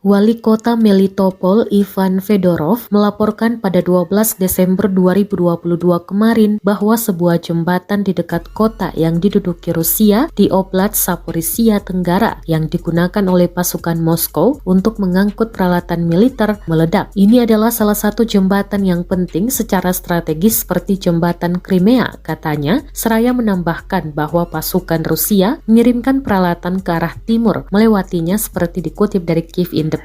Wali Kota Melitopol Ivan Fedorov melaporkan pada 12 Desember 2022 kemarin bahwa sebuah jembatan di dekat kota yang diduduki Rusia di Oblast Zaporizhia Tenggara yang digunakan oleh pasukan Moskow untuk mengangkut peralatan militer meledak. Ini adalah salah satu jembatan yang penting secara strategis seperti jembatan Crimea, katanya, seraya menambahkan bahwa pasukan Rusia mengirimkan peralatan ke arah timur melewatinya seperti dikutip dari Kiev Independent.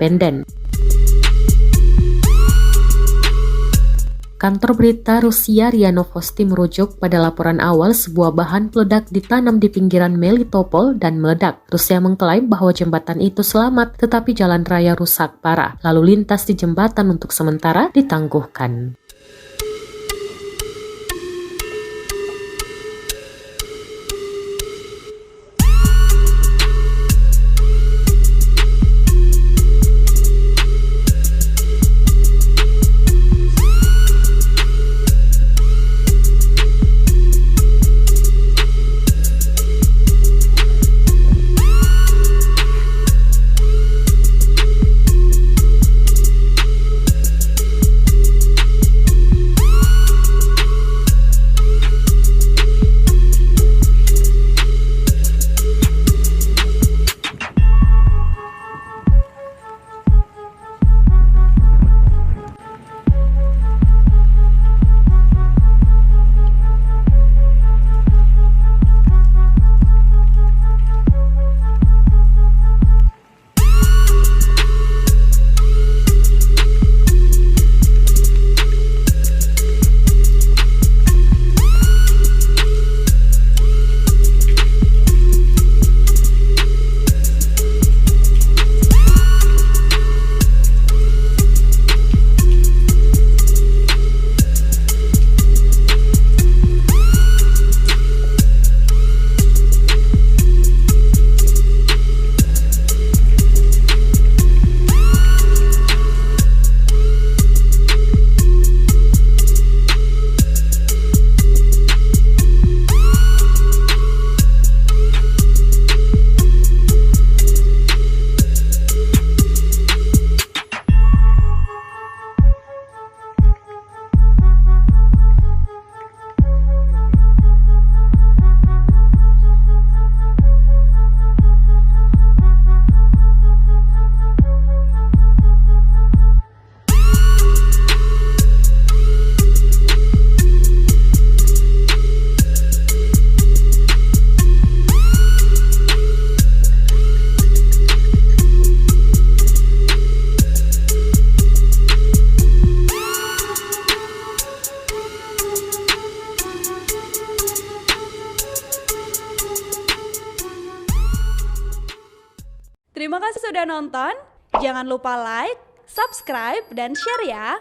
Kantor berita Rusia RIA Novosti merujuk pada laporan awal sebuah bahan peledak ditanam di pinggiran Melitopol dan meledak. Rusia mengklaim bahwa jembatan itu selamat, tetapi jalan raya rusak parah. Lalu lintas di jembatan untuk sementara ditangguhkan. Terima kasih sudah nonton. Jangan lupa like, subscribe, dan share ya.